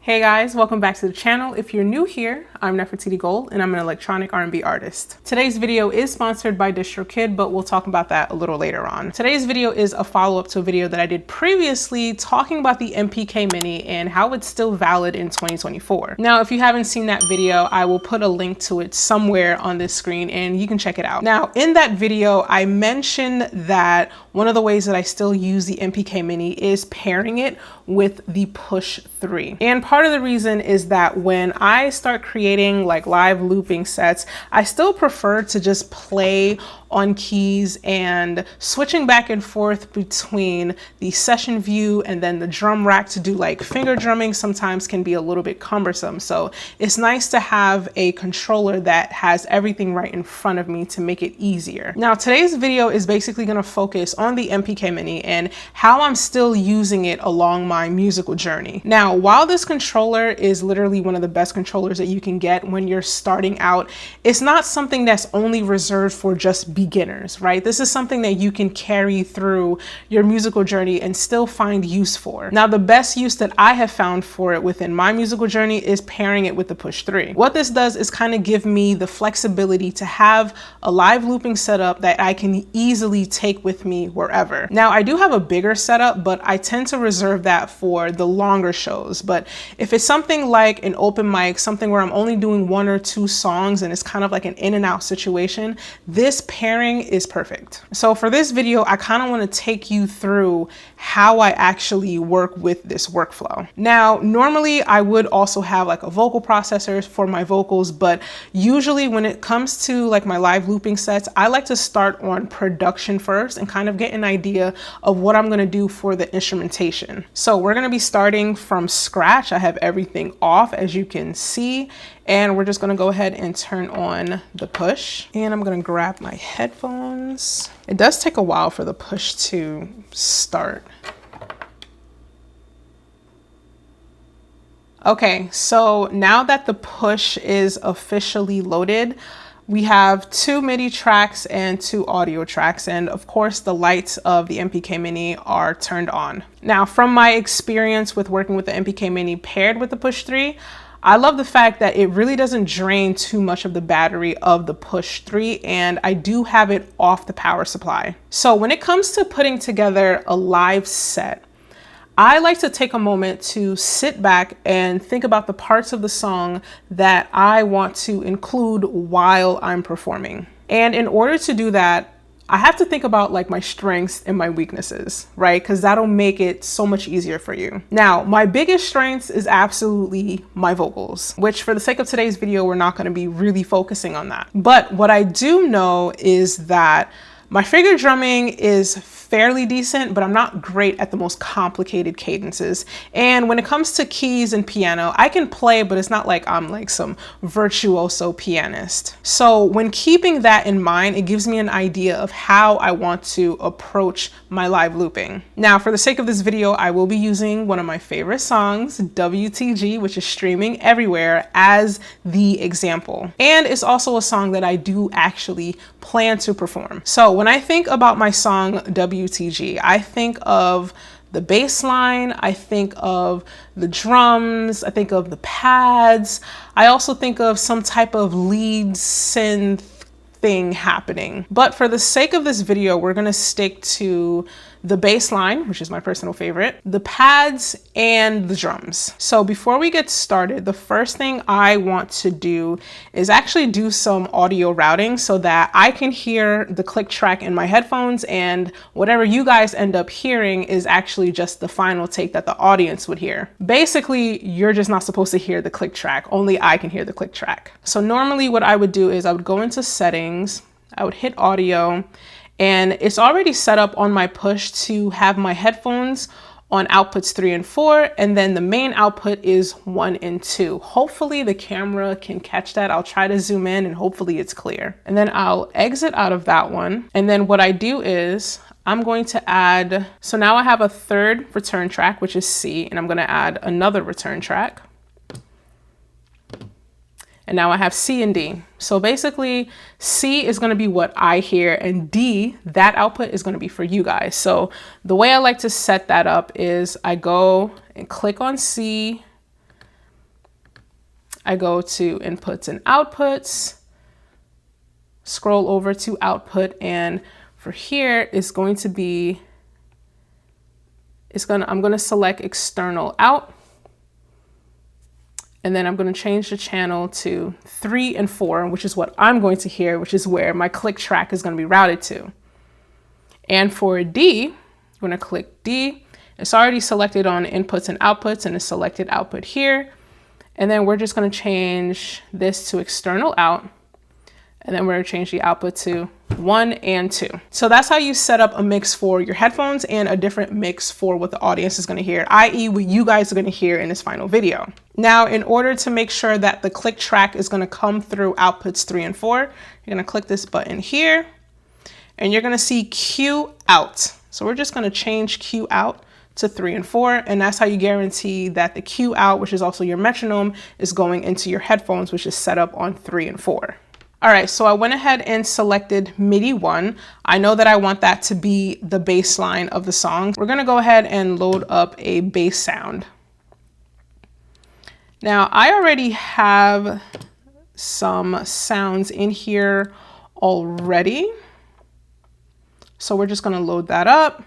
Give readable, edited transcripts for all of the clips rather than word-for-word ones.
Hey guys, welcome back to the channel. If you're new here, I'm Nefertiti Gold and I'm an electronic R&B artist. Today's video is sponsored by DistroKid, but we'll talk about that a little later on. Today's video is a follow-up to a video that I did previously talking about the MPK Mini and how it's still valid in 2024. Now, if you haven't seen that video, I will put a link to it somewhere on this screen and you can check it out. Now, in that video, I mentioned that one of the ways that I still use the MPK Mini is pairing it with the Push 3. And part of the reason is that when I start creating like live looping sets, I still prefer to just play on keys, and switching back and forth between the session view and then the drum rack to do like finger drumming sometimes can be a little bit cumbersome. So it's nice to have a controller that has everything right in front of me to make it easier. Now, today's video is basically going to focus on the MPK Mini and how I'm still using it along my musical journey. Now, while this controller is literally one of the best controllers that you can get when you're starting out, it's not something that's only reserved for just beginners, right? This is something that you can carry through your musical journey and still find use for. Now, the best use that I have found for it within my musical journey is pairing it with the Push 3. What this does is kind of give me the flexibility to have a live looping setup that I can easily take with me wherever. Now, I do have a bigger setup, but I tend to reserve that for the longer shows. But if it's something like an open mic, something where I'm only doing one or two songs and it's kind of like an in and out situation, this pairing is perfect. So for this video, I kind of want to take you through how I actually work with this workflow. Now, normally I would also have like a vocal processor for my vocals, but usually when it comes to like my live looping sets, I like to start on production first and kind of get an idea of what I'm going to do for the instrumentation. So we're going to be starting from scratch. I have everything off, as you can see, and we're just going to go ahead and turn on the push, and I'm going to grab my headphones. It does take a while for the push to start. Okay, so now that the push is officially loaded, we have 2 MIDI tracks and 2 audio tracks, and of course the lights of the MPK Mini are turned on. Now, from my experience with working with the MPK Mini paired with the Push 3, I love the fact that it really doesn't drain too much of the battery of the Push 3, and I do have it off the power supply. So when it comes to putting together a live set, I like to take a moment to sit back and think about the parts of the song that I want to include while I'm performing. And in order to do that, I have to think about like my strengths and my weaknesses, right? Because that'll make it so much easier for you. Now, my biggest strengths is absolutely my vocals, which for the sake of today's video, we're not going to be really focusing on that. But what I do know is that my finger drumming is fairly decent, but I'm not great at the most complicated cadences. And when it comes to keys and piano, I can play, but it's not like I'm like some virtuoso pianist. So when keeping that in mind, it gives me an idea of how I want to approach my live looping. Now, for the sake of this video, I will be using one of my favorite songs, WTG, which is streaming everywhere, as the example. And it's also a song that I do actually plan to perform. So when I think about my song WTG, I think of the bass line, I think of the drums, I think of the pads. I also think of some type of lead synth thing happening. But for the sake of this video, we're gonna stick to the bass line, which is my personal favorite, the pads, and the drums. So before we get started, the first thing I want to do is actually do some audio routing so that I can hear the click track in my headphones, and whatever you guys end up hearing is actually just the final take that the audience would hear. Basically, you're just not supposed to hear the click track. Only I can hear the click track. So normally what I would do is I would go into settings, I would hit audio, and it's already set up on my push to have my headphones on outputs 3 and 4, and then the main output is 1 and 2. Hopefully the camera can catch that. I'll try to zoom in and hopefully it's clear. And then I'll exit out of that one. And then what I do is I'm going to add, so now I have a third return track, which is C, and I'm going to add another return track. And now I have C and D. So basically C is going to be what I hear, and D, that output is going to be for you guys. So the way I like to set that up is I go and click on C, I go to inputs and outputs, scroll over to output, and for here is going to be, I'm going to select external out, and then I'm going to change the channel to 3 and 4, which is what I'm going to hear, which is where my click track is going to be routed to. And for D, I'm going to click D. It's already selected on inputs and outputs, and it's selected output here. And then we're just going to change this to external out. And then we're going to change the output to 1 and 2. So that's how you set up a mix for your headphones and a different mix for what the audience is going to hear, i.e. what you guys are going to hear in this final video. Now, in order to make sure that the click track is going to come through outputs 3 and 4, you're going to click this button here, and you're going to see Q out. So we're just going to change Q out to 3 and 4, and that's how you guarantee that the Q out, which is also your metronome, is going into your headphones, which is set up on 3 and 4. All right, so I went ahead and selected MIDI 1. I know that I want that to be the bass line of the song. We're gonna go ahead and load up a bass sound. Now, I already have some sounds in here already. So we're just gonna load that up.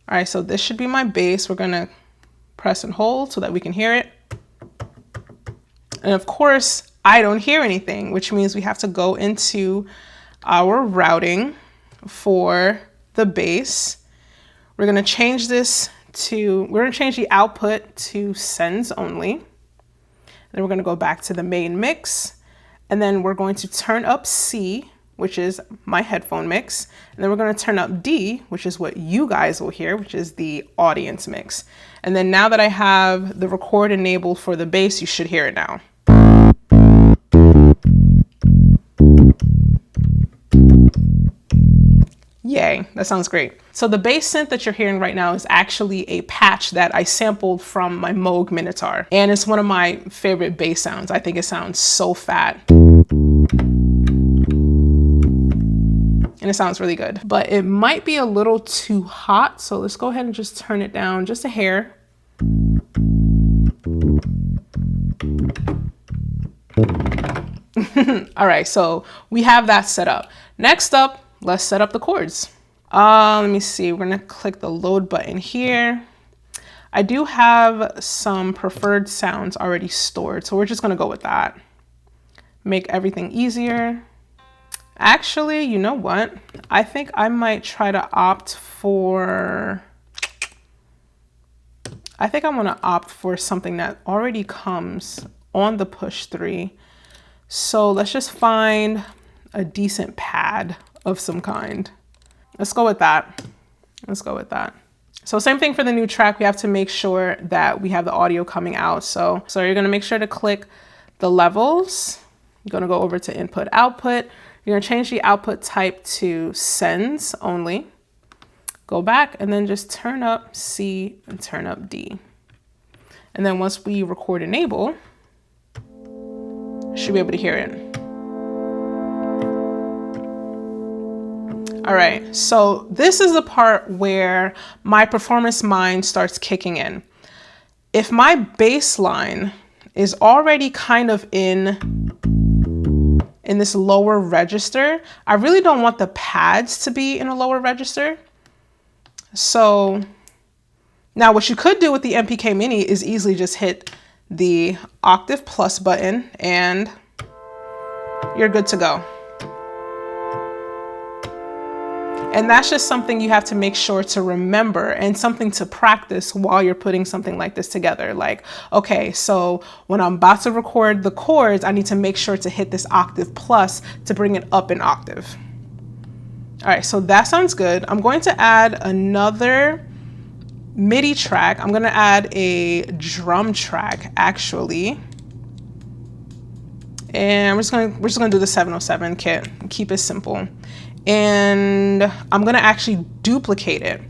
All right, so this should be my bass. We're gonna press and hold so that we can hear it. And of course, I don't hear anything, which means we have to go into our routing for the bass. We're going to change this to, we're going to change the output to sends only. Then we're going to go back to the main mix, and then we're going to turn up C, which is my headphone mix. And then we're going to turn up D, which is what you guys will hear, which is the audience mix. And then now that I have the record enabled for the bass, you should hear it now. Yay, that sounds great. So the bass synth that you're hearing right now is actually a patch that I sampled from my Moog Minotaur. And it's one of my favorite bass sounds. I think it sounds so fat. And it sounds really good, but it might be a little too hot. So let's go ahead and just turn it down just a hair. All right, so we have that set up. Next up, let's set up the chords. Let me see, we're gonna click the load button here. I do have some preferred sounds already stored, so we're just gonna go with that. Make everything easier. Actually, you know what? I think I might try to opt for, I think I wanna opt for something that already comes on the push 3. So let's just find a decent pad of some kind. Let's go with that. Let's go with that. So same thing for the new track. We have to make sure that we have the audio coming out. So you're gonna make sure to click the levels. You're gonna go over to input output. You're gonna change the output type to sends only. Go back and then just turn up C and turn up D. And then once we record enable, you should be able to hear it. All right, so this is the part where my performance mind starts kicking in. If my bass line is already kind of in this lower register, I really don't want the pads to be in a lower register. So now what you could do with the MPK Mini is easily just hit the octave plus button and you're good to go. And that's just something you have to make sure to remember and something to practice while you're putting something like this together. Like, okay, so when I'm about to record the chords, I need to make sure to hit this octave plus to bring it up an octave. All right, so that sounds good. I'm going to add another MIDI track. I'm gonna add a drum track actually. And we're just gonna do the 707 kit, keep it simple. And I'm gonna actually duplicate it.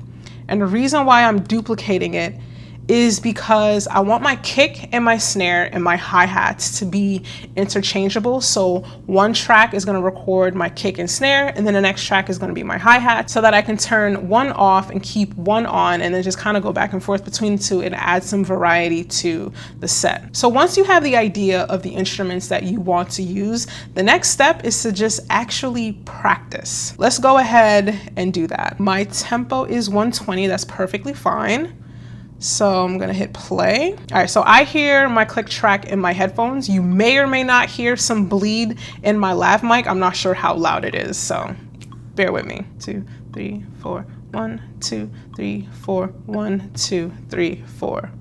And the reason why I'm duplicating it is because I want my kick and my snare and my hi-hats to be interchangeable. So one track is going to record my kick and snare, and then the next track is going to be my hi-hat, so that I can turn one off and keep one on, and then just kind of go back and forth between the two and add some variety to the set. So once you have the idea of the instruments that you want to use, the next step is to just actually practice. Let's go ahead and do that. My tempo is 120, that's perfectly fine. So I'm gonna hit play. All right, so I hear my click track in my headphones. You may or may not hear some bleed in my lav mic. I'm not sure how loud it is, so bear with me. 2, 3, 4, 1, 2, 3, 4, 1, 2, 3, 4.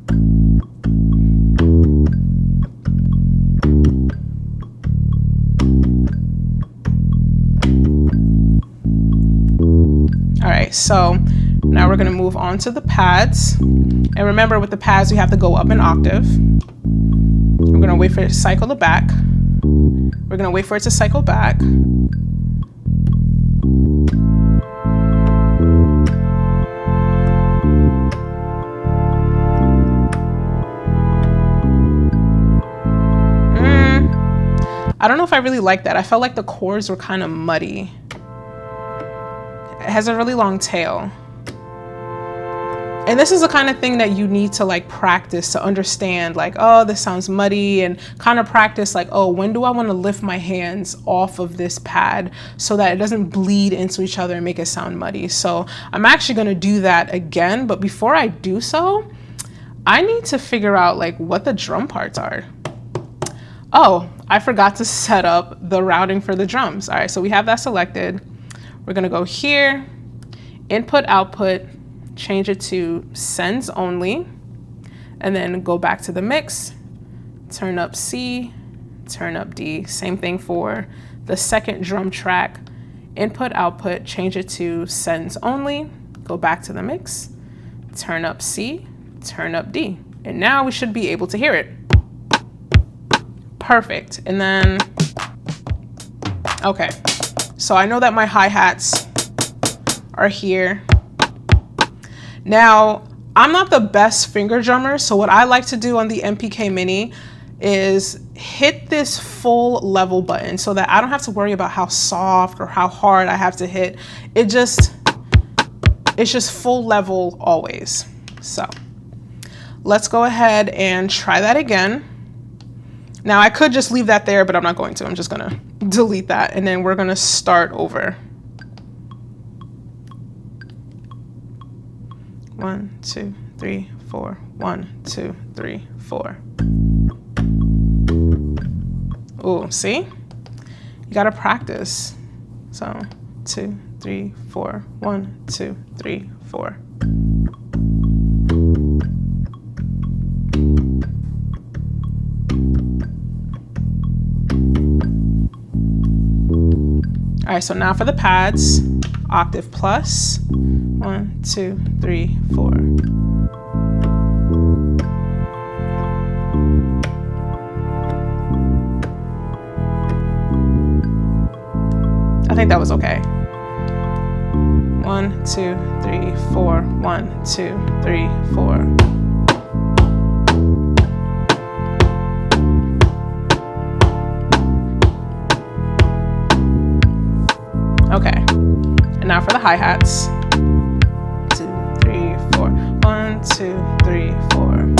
All right, so now we're gonna move on to the pads. And remember, with the pads, we have to go up an octave. We're gonna wait for it to cycle the back. We're gonna wait for it to cycle back. I don't know if I really like that. I felt like the chords were kind of muddy. It has a really long tail. And this is the kind of thing that you need to like practice to understand, like, oh, this sounds muddy, and kind of practice like, oh, when do I want to lift my hands off of this pad so that it doesn't bleed into each other and make it sound muddy. So I'm actually going to do that again. But before I do so, I need to figure out like what the drum parts are. Oh, I forgot to set up the routing for the drums. All right, so we have that selected. We're going to go here, input, output, change it to sends only, and then go back to the mix, turn up C, turn up D. Same thing for the second drum track, input, output, change it to sends only, go back to the mix, turn up C, turn up D. And now we should be able to hear it. Perfect. And then, okay. So I know that my hi-hats are here. Now, I'm not the best finger drummer, so what I like to do on the MPK Mini is hit this full level button so that I don't have to worry about how soft or how hard I have to hit. It's just full level always. So let's go ahead and try that again. Now I could just leave that there, but I'm not going to. I'm just gonna delete that, and then we're gonna start over. 1, 2, 3, 4. 1, 2, 3, 4. Oh, see? You gotta practice. So 2, 3, 4. 1, 2, 3, 4. All right, so now for the pads, octave plus, 1, 2, 3, 4. I think that was okay. 1, 2, 3, 4. 1, 2, 3, 4. Okay, and now for the hi-hats. 2, 3, 4. 1, 2, 3, 4.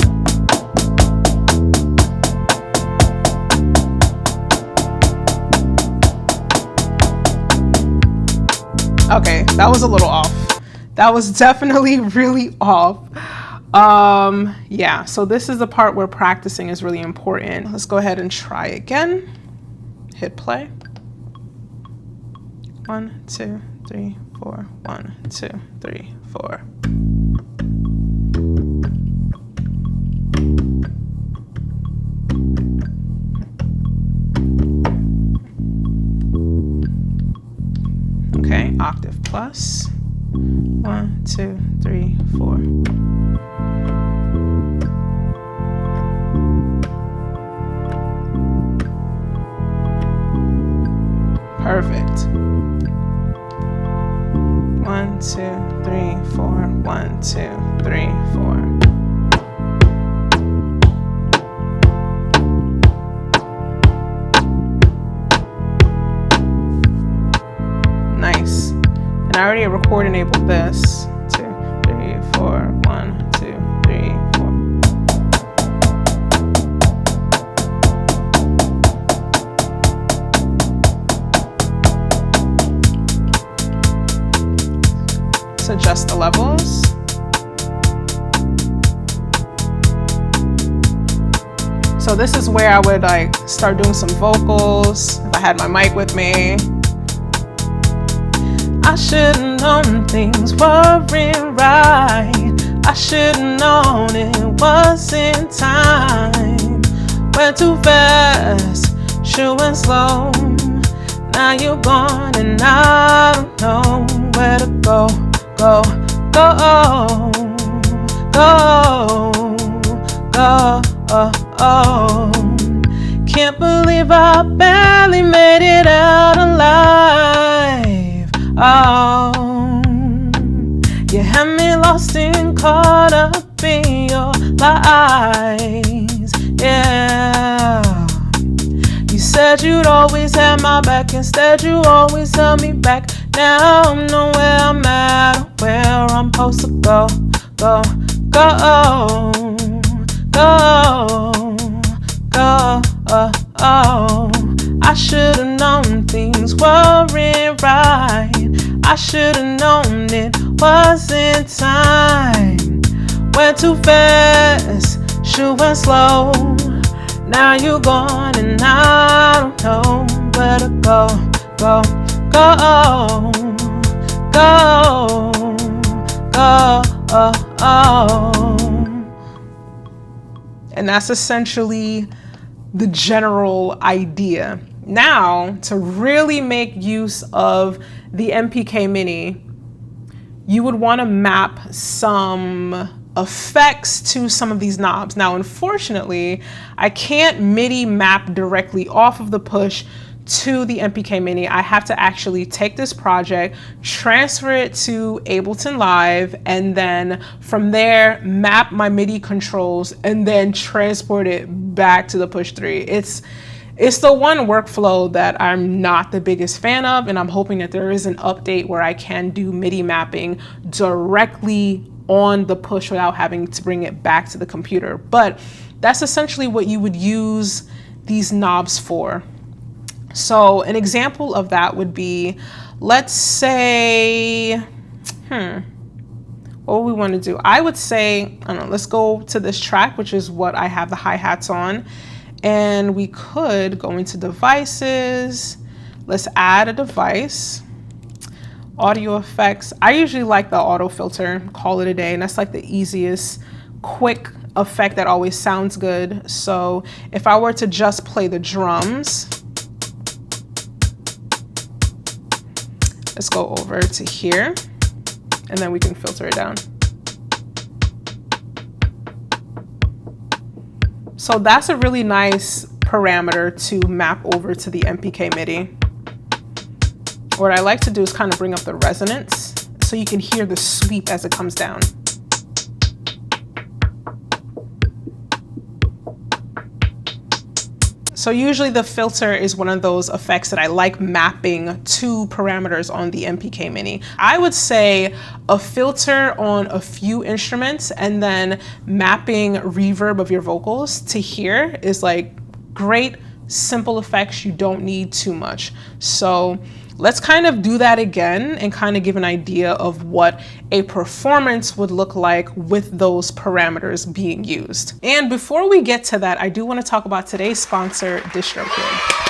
Okay, that was a little off. That was definitely really off. Yeah, so this is the part where practicing is really important. Let's go ahead and try again. Hit play. 1, 2, 3, 4. 1, 2, 3, 4. Okay, octave plus. 1, 2, 3, 4. Perfect. 1, 2, 3, 4. 1, 2, 3, 4. And I already record enabled this. 2, 3, 4, 1, 2, 3, 4. Let's adjust the levels. So this is where I would like start doing some vocals if I had my mic with me. I should've known things weren't right. I should've known it wasn't time. Went too fast, sure went slow. Now you're gone and I don't know where to go, go, go, go, go. Oh, can't believe I barely made it out alive. Oh, you had me lost and caught up in your lies. Yeah, you said you'd always have my back, instead you always held me back. Now I'm nowhere I'm at, where I'm supposed to go, go, go, go. I should've known things weren't right. I should've known it wasn't time. Went too fast, sure went slow. Now you're gone and I don't know where to go, go, go, go, go. And that's essentially the general idea. Now, to really make use of the MPK Mini, you would want to map some effects to some of these knobs. Now, unfortunately, I can't MIDI map directly off of the push to the MPK Mini. I have to actually take this project, transfer it to Ableton Live, and then from there map my MIDI controls and then transport it back to the Push 3. It's the one workflow that I'm not the biggest fan of, and I'm hoping that there is an update where I can do MIDI mapping directly on the push without having to bring it back to the computer. But that's essentially what you would use these knobs for. So an example of that would be, let's say, what would we want to do? I would say, I don't know, let's go to this track, which is what I have the hi-hats on. And we could go into devices. Let's add a device. Audio effects. I usually like the auto filter, call it a day. And that's like the easiest, quick effect that always sounds good. So if I were to just play the drums, let's go over to here, and then we can filter it down. So that's a really nice parameter to map over to the MPK Midi. What I like to do is kind of bring up the resonance so you can hear the sweep as it comes down. So usually the filter is one of those effects that I like mapping to parameters on the MPK Mini. I would say a filter on a few instruments and then mapping reverb of your vocals to here is like great, simple effects. You don't need too much. So let's kind of do that again and kind of give an idea of what a performance would look like with those parameters being used. And before we get to that, I do want to talk about today's sponsor, DistroKid.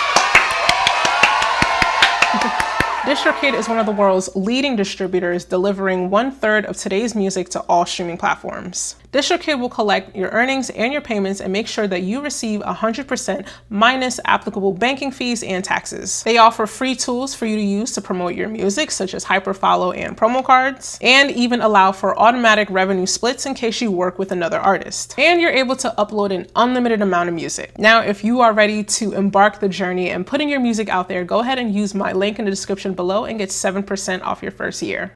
DistroKid is one of the world's leading distributors, delivering 1/3 of today's music to all streaming platforms. DistroKid will collect your earnings and your payments and make sure that you receive 100% minus applicable banking fees and taxes. They offer free tools for you to use to promote your music, such as hyperfollow and promo cards, and even allow for automatic revenue splits in case you work with another artist. And you're able to upload an unlimited amount of music. Now, if you are ready to embark the journey and putting your music out there, go ahead and use my link in the description below and get 7% off your first year.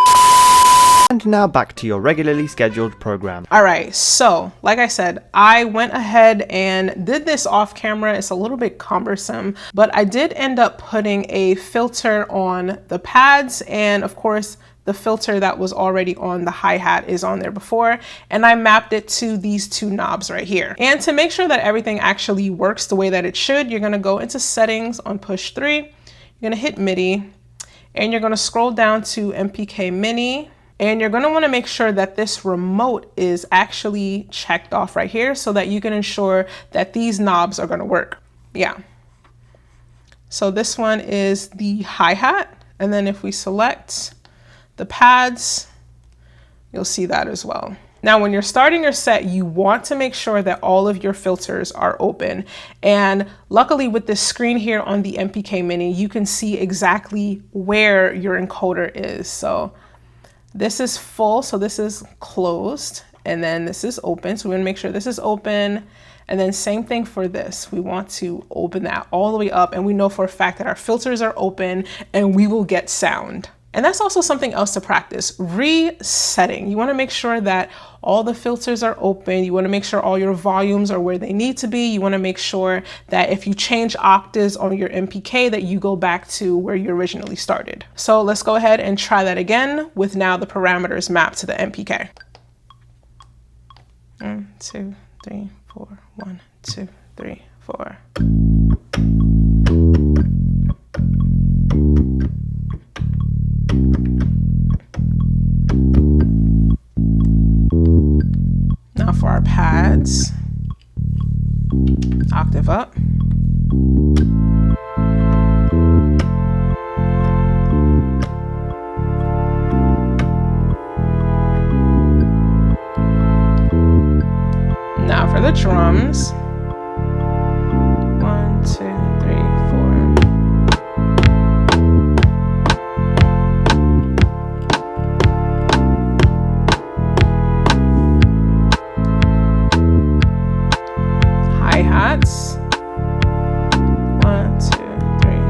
And now back to your regularly scheduled program. All right, so like I said, I went ahead and did this off camera. It's a little bit cumbersome, but I did end up putting a filter on the pads and of course the the filter that was already on the hi-hat is on there before, and I mapped it to these two knobs right here. And to make sure that everything actually works the way that it should, you're gonna go into settings on push 3, you're gonna hit MIDI, and you're gonna scroll down to MPK Mini, and you're gonna wanna make sure that this remote is actually checked off right here so that you can ensure that these knobs are gonna work. Yeah. So this one is the hi-hat, and then if we select the pads, you'll see that as well. Now, when you're starting your set, you want to make sure that all of your filters are open. And luckily with this screen here on the MPK Mini, you can see exactly where your encoder is. So this is full, so this is closed, and then this is open. So we're gonna make sure this is open, and then same thing for this. We want to open that all the way up, and we know for a fact that our filters are open and we will get sound. And that's also something else to practice, resetting. You wanna make sure that all the filters are open. You wanna make sure all your volumes are where they need to be. You wanna make sure that if you change octaves on your MPK that you go back to where you originally started. So let's go ahead and try that again with now the parameters mapped to the MPK. 1, 2, 3, 4, 1, 2, 3, 4. Now for our pads, octave up. Now for the drums, 1, 2, 3, 4. Hi-hats, 1, 2, 3,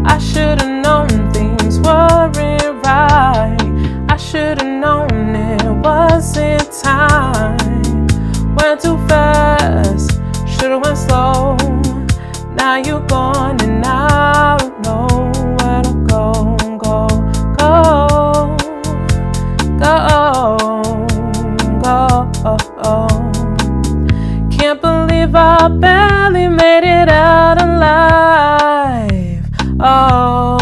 I should've known things weren't right. I should've known it wasn't time. Went too fast, should've went slow. Now you're gone and I don't know where to go, go, go, go. Can't believe I barely made it out alive. Oh,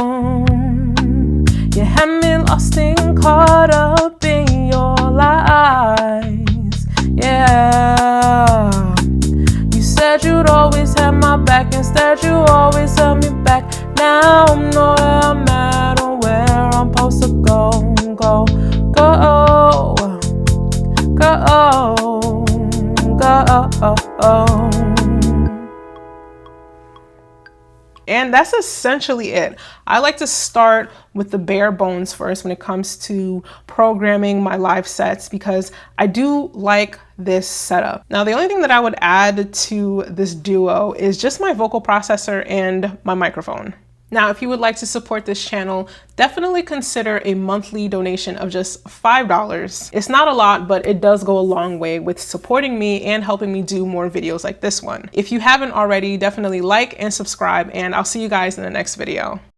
you had me lost and caught up in your lies. Yeah, you said you'd always have my back, instead you always held me back. Now I'm nowhere I'm at or where I'm supposed to go, go, go, go, go. And that's essentially it. I like to start with the bare bones first when it comes to programming my live sets because I do like this setup. Now, the only thing that I would add to this duo is just my vocal processor and my microphone. Now, if you would like to support this channel, definitely consider a monthly donation of just $5. It's not a lot, but it does go a long way with supporting me and helping me do more videos like this one. If you haven't already, definitely like and subscribe, and I'll see you guys in the next video.